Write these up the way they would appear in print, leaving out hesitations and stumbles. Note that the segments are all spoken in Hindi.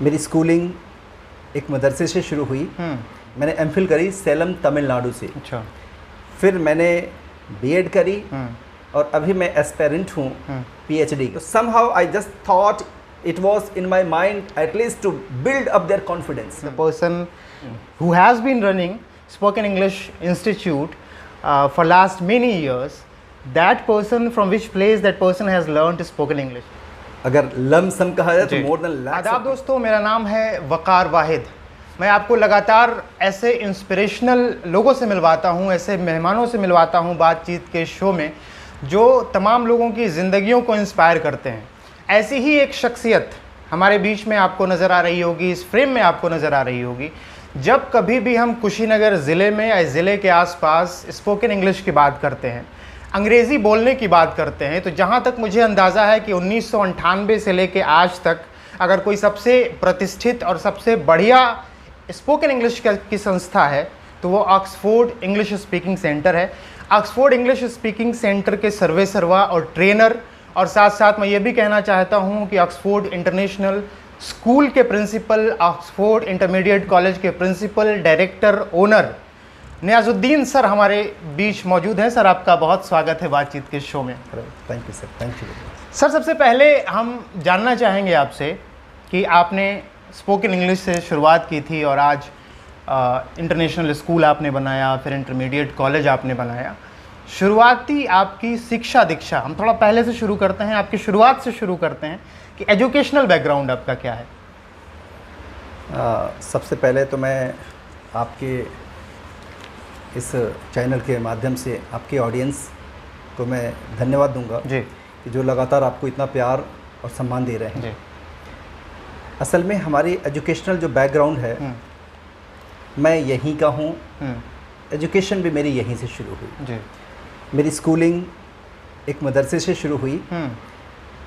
मेरी स्कूलिंग एक मदरसे से शुरू हुई। मैंने एमफिल करी सेलम तमिलनाडु से। अच्छा। फिर मैंने बीएड करी और अभी मैं एस्पेरेंट हूँ पीएचडी। तो somehow I just thought it was in my mind at least to build up their confidence. The person who has been running Spoken English Institute for last many years, that person from which place that person has learned spoken English? अगर लमसम कहा जाए तो more than lakhs. आदाब दोस्तों, मेरा नाम है वकार वाहिद। मैं आपको लगातार ऐसे इंस्पिरेशनल लोगों से मिलवाता हूँ, ऐसे मेहमानों से मिलवाता हूँ बातचीत के शो में, जो तमाम लोगों की ज़िंदगियों को इंस्पायर करते हैं। ऐसी ही एक शख्सियत हमारे बीच में आपको नज़र आ रही होगी, इस फ्रेम में आपको नज़र आ रही होगी। जब कभी भी हम कुशीनगर ज़िले में या ज़िले के आसपास स्पोकन इंग्लिश की बात करते हैं, अंग्रेज़ी बोलने की बात करते हैं, तो जहाँ तक मुझे अंदाज़ा है कि 1998 से लेके आज तक अगर कोई सबसे प्रतिष्ठित और सबसे बढ़िया स्पोकन इंग्लिश की संस्था है तो वो ऑक्सफोर्ड इंग्लिश स्पीकिंग सेंटर है। ऑक्सफोर्ड इंग्लिश स्पीकिंग सेंटर के सर्वे सर्वा और ट्रेनर, और साथ साथ मैं ये भी कहना चाहता हूँ कि ऑक्सफोर्ड इंटरनेशनल स्कूल के प्रिंसिपल, ऑक्सफोर्ड इंटरमीडिएट कॉलेज के principal, director, owner Niyazuddin sir हमारे बीच मौजूद हैं। सर, आपका बहुत स्वागत है बातचीत के शो में। Thank you sir, thank you sir. सबसे पहले हम जानना चाहेंगे आपसे कि आपने स्पोकन इंग्लिश से शुरुआत की थी और आज इंटरनेशनल स्कूल आपने बनाया, फिर इंटरमीडिएट कॉलेज आपने बनाया। शुरुआती आपकी शिक्षा दीक्षा, हम थोड़ा पहले से शुरू करते हैं, आपकी शुरुआत से शुरू करते हैं कि एजुकेशनल बैकग्राउंड आपका क्या है? सबसे पहले तो मैं आपके इस चैनल के माध्यम से आपके ऑडियंस को मैं धन्यवाद दूंगा जी, कि जो लगातार आपको इतना प्यार और सम्मान दे रहे हैं जी। असल में हमारी एजुकेशनल जो बैकग्राउंड है, मैं यहीं का हूँ। एजुकेशन भी मेरी यहीं से शुरू हुई जी। मेरी स्कूलिंग एक मदरसे से शुरू हुई।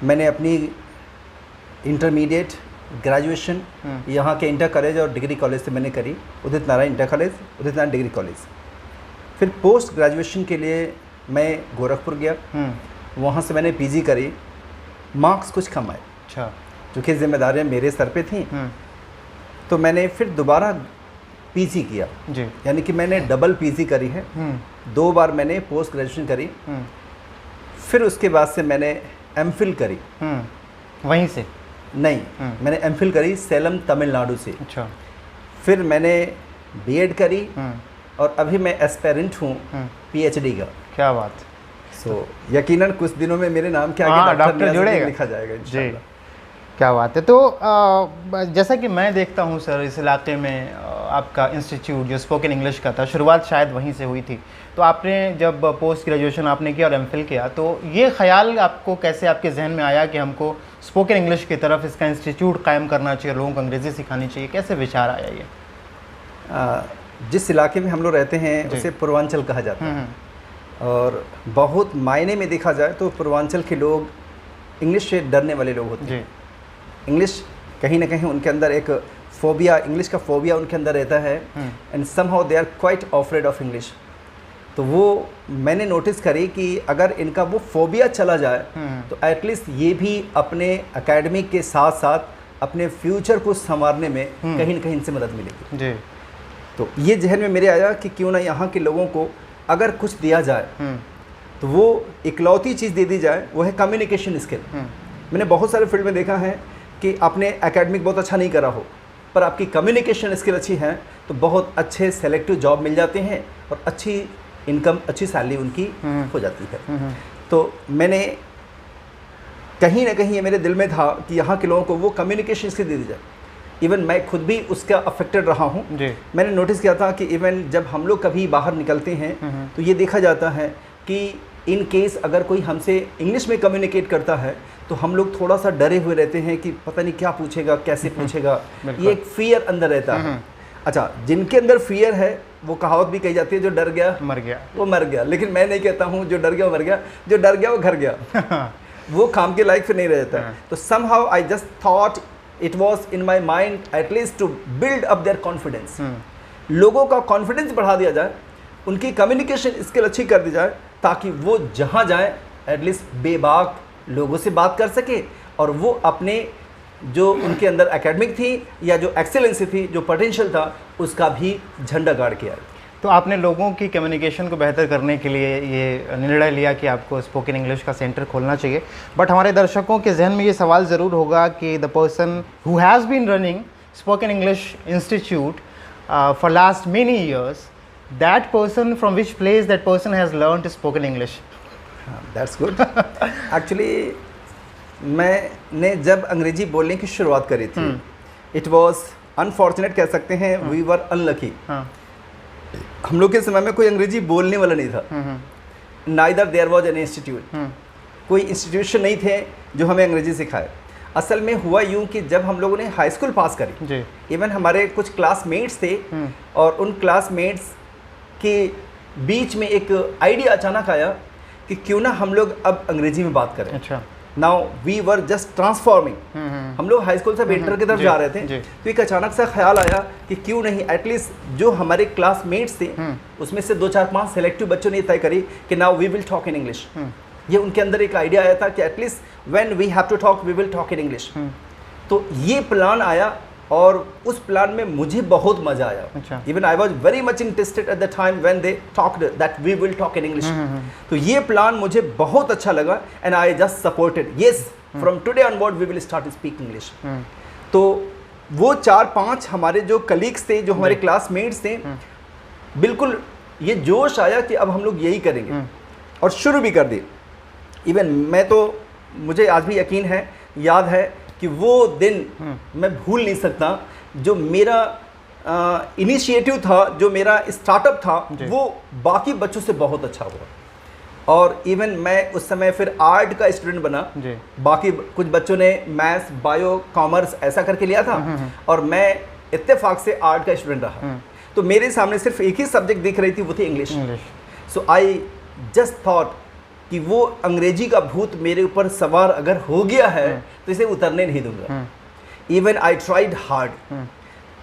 मैंने अपनी इंटरमीडिएट, ग्रेजुएशन यहाँ के इंटर कॉलेज और डिग्री कॉलेज से मैंने करी, Udit Narayan inter college, Udit Narayan degree college. फिर पोस्ट ग्रेजुएशन के लिए मैं गोरखपुर गया, वहाँ से मैंने पीजी करी। मार्क्स कुछ कम आए, अच्छा, चूँकि जिम्मेदारियाँ मेरे सर पे थी, तो मैंने फिर दोबारा पीजी किया जी। यानी कि मैंने डबल पीजी करी है। 2 बार मैंने पोस्ट ग्रेजुएशन करी। फिर उसके बाद से मैंने एमफिल करी। वहीं से नहीं, मैंने एमफिल करी सेलम तमिलनाडु से। अच्छा। फिर मैंने बीएड करी और अभी मैं एस्पेरेंट हूँ पीएचडी का। क्या बात। यकीनन कुछ दिनों में मेरे नाम के आगे डॉक्टर जुड़ेगा, लिखा जाएगा इंशाल्लाह। क्या बात है। तो जैसा कि मैं देखता हूँ सर, इस इलाके में आपका इंस्टीट्यूट जो स्पोकन इंग्लिश का था, शुरुआत शायद वहीं से हुई थी। तो आपने जब पोस्ट ग्रेजुएशन आपने किया और एमफिल किया, तो ये ख्याल आपको कैसे आपके जहन में आया कि हमको स्पोकन इंग्लिश की तरफ इसका इंस्टीट्यूट कायम करना चाहिए, लोगों को अंग्रेज़ी सिखानी चाहिए? कैसे विचार आया ये? जिस इलाके में हम लोग रहते हैं उसे पूर्वांचल कहा जाता है, और बहुत मायने में देखा जाए तो पूर्वांचल के लोग इंग्लिश से डरने वाले लोग होते हैं। इंग्लिश कहीं ना कहीं उनके अंदर एक फोबिया, इंग्लिश का फोबिया उनके अंदर रहता है, and somehow they are quite afraid of English. तो वो मैंने नोटिस करी कि अगर इनका वो फोबिया चला जाए तो एटलीस्ट ये भी अपने एकेडमिक के साथ साथ अपने फ्यूचर को संवारने में कहीं ना कहीं इनसे मदद मिलेगी जी। तो ये जहन में मेरे आया कि क्यों ना यहाँ के लोगों को अगर कुछ दिया जाए तो वो इकलौती चीज़ दे दी जाए, वो है कम्युनिकेशन स्किल। मैंने बहुत सारे फील्ड में देखा है कि आपने एकेडमिक बहुत अच्छा नहीं करा हो, पर आपकी कम्युनिकेशन स्किल अच्छी है तो बहुत अच्छे सेलेक्टिव जॉब मिल जाते हैं और अच्छी इनकम, अच्छी सैलरी उनकी हो जाती है। तो मैंने कहीं ना कहीं ये मेरे दिल में था कि यहाँ के लोगों को वो कम्युनिकेशन स्किल दे दी जाए। इवन मैं खुद भी उसका अफेक्टेड रहा हूँ। मैंने नोटिस किया था कि इवन जब हम लोग कभी बाहर निकलते हैं तो ये देखा जाता है कि इन केस अगर कोई हमसे इंग्लिश में कम्युनिकेट करता है तो हम लोग थोड़ा सा डरे हुए रहते हैं कि पता नहीं क्या पूछेगा, कैसे पूछेगा। ये एक फियर अंदर रहता है। अच्छा, जिनके अंदर फियर है वो कहावत भी कही जाती है, जो डर गया मर गया, वो मर गया। लेकिन मैं नहीं कहता हूँ जो डर गया वो मर गया, जो डर गया वो घर गया। वो काम के लायक फिर नहीं रहता है। तो somehow I just thought it was in my mind at least to build up there confidence. लोगों का कॉन्फिडेंस बढ़ा दिया जाए, उनकी कम्युनिकेशन स्किल अच्छी कर दी जाए, ताकि वो जहाँ जाए एटलीस्ट बेबाक लोगों से बात कर सके और वो अपने जो उनके अंदर एकेडमिक थी या जो एक्सेलेंसी थी, जो पोटेंशियल था, उसका भी झंडा गाड़ के आए। तो आपने लोगों की कम्युनिकेशन को बेहतर करने के लिए ये निर्णय लिया कि आपको स्पोकन इंग्लिश का सेंटर खोलना चाहिए। बट हमारे दर्शकों के जहन में ये सवाल ज़रूर होगा कि the person who has been running spoken English institute for last many years, that person from which place that person has learned spoken English? That's good. Actually मैंने जब अंग्रेजी बोलने की शुरुआत करी थी, इट वॉज अनफॉर्चुनेट कह सकते हैं, वी वर अनलकी। हम लोग के समय में कोई अंग्रेजी बोलने वाला नहीं था। Neither there was an institute, कोई इंस्टीट्यूशन नहीं थे जो हमें अंग्रेजी सिखाए। असल में हुआ यूं कि जब हम लोगों ने हाई स्कूल पास करी, इवन हमारे कुछ क्लासमेट्स थे और उन क्लासमेट्स के बीच में एक आइडिया अचानक आया कि क्यों ना हम लोग अब अंग्रेजी में बात करें। अच्छा। Now we were just transforming, हम लोग हाई स्कूल से इंटर की तरफ जा रहे थे, तो एक अचानक सा ख्याल आया कि क्यों नहीं एटलीस्ट जो हमारे क्लासमेट्स थे उसमें से 2-4-5 सेलेक्टिव बच्चों ने तय करी कि now we will talk in English. ये उनके अंदर एक आइडिया आया था कि at least when we have to talk we will talk in English. तो ये प्लान आया और उस प्लान में मुझे बहुत मजा आया। Even I was very much interested at the time when they talked that we will talk in English. तो ये प्लान मुझे बहुत अच्छा लगा and I just supported, yes from today onward we will start speak English. तो वो 4-5 हमारे जो कलीग्स थे, जो हमारे क्लासमेट्स थे, बिल्कुल ये जोश आया कि अब हम लोग यही करेंगे और शुरू भी कर दिए। इवन मैं तो, मुझे आज भी यकीन है, याद है कि वो दिन मैं भूल नहीं सकता। जो मेरा इनिशिएटिव था, जो मेरा स्टार्टअप था, वो बाकी बच्चों से बहुत अच्छा हुआ। और इवन मैं उस समय फिर आर्ट का स्टूडेंट बना। बाकी कुछ बच्चों ने मैथ्स, बायो, कॉमर्स ऐसा करके लिया था और मैं इत्तेफाक से आर्ट का स्टूडेंट रहा। तो मेरे सामने सिर्फ एक ही सब्जेक्ट दिख रही थी, वो थी English. So I just thought कि वो अंग्रेजी का भूत मेरे ऊपर सवार अगर हो गया है तो इसे उतरने नहीं दूंगा। Even I tried hard.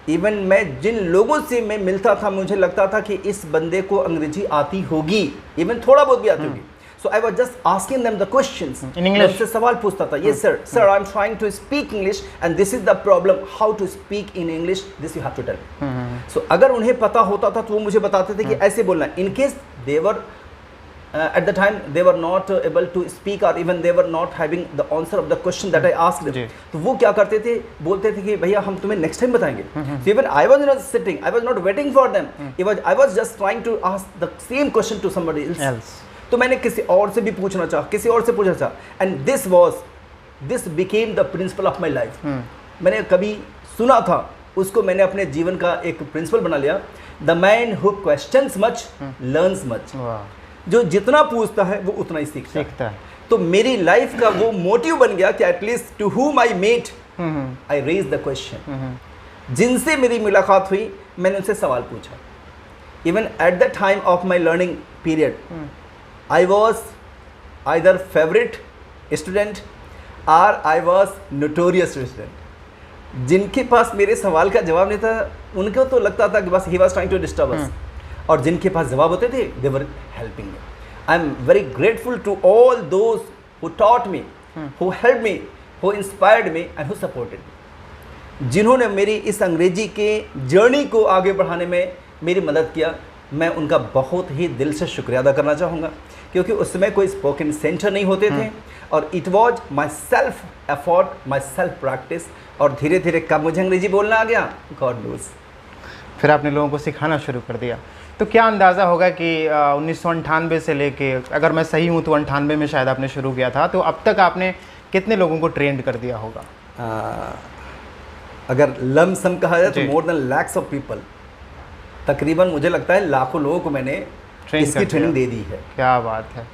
Even मैं जिन लोगों से मैं मिलता था, मुझे लगता था कि इस बंदे को अंग्रेजी आती होगी, इवन थोड़ा बहुत भी आती होगी। So I was just asking them the questions in English. उनसे सवाल पूछता था, yes sir, sir I am trying to speak English and this is the problem, how to speak in English, this you have to tell. So अगर उन्हें पता होता था तो वो मुझे बताते थे कि ऐसे बोलना। In case they were at the time they were not able to speak or even they were not having the answer of the question that I asked them, तो वो क्या करते थे, बोलते थे कि भैया हम तुम्हें नेक्स्ट टाइम बताएंगे। So even I was not sitting, I was not waiting for them, I was just trying to ask the same question to somebody else. तो मैंने किसी और से भी पूछना चाहा, किसी और से पूछना चाहा, and this became the principle of my life. मैंने कभी सुना था, उसको मैंने अपने जीवन का एक प्रिंसिपल बना लिया। The man who questions much learns much. जो जितना पूछता है वो उतना ही सीखता है। तो मेरी लाइफ का वो मोटिव बन गया कि at least to whom I met I raise the question. जिनसे मेरी मुलाकात हुई मैंने उनसे सवाल पूछा। Even at the time of my learning period I was either favourite student और आई वॉज नोटोरियस स्टूडेंट। जिनके पास मेरे सवाल का जवाब नहीं था, उनको तो लगता था कि बस he was trying to disturb us, और जिनके पास जवाब होते थे they were helping me. I am very grateful to all those who taught me, who help me, who inspired me and who supported me. जिन्होंने मेरी इस अंग्रेजी के जर्नी को आगे बढ़ाने में मेरी मदद किया, मैं उनका बहुत ही दिल से शुक्रिया अदा करना चाहूँगा, क्योंकि उस समय कोई स्पोकन सेंटर नहीं होते थे और it was my self effort, my self practice. और धीरे धीरे कब मुझे अंग्रेजी बोलना आ गया, गॉड नोज। फिर आपने लोगों को सिखाना शुरू कर दिया। तो क्या अंदाज़ा होगा कि 1998 से लेके, अगर मैं सही हूँ तो 98 में शायद आपने शुरू किया था, तो अब तक आपने कितने लोगों को ट्रेंड कर दिया होगा? अगर लमसम कहा जाए तो more than lakhs of people, तकरीबन मुझे लगता है लाखों लोगों को मैंने इसकी ट्रेनिंग दे दी है। क्या बात है।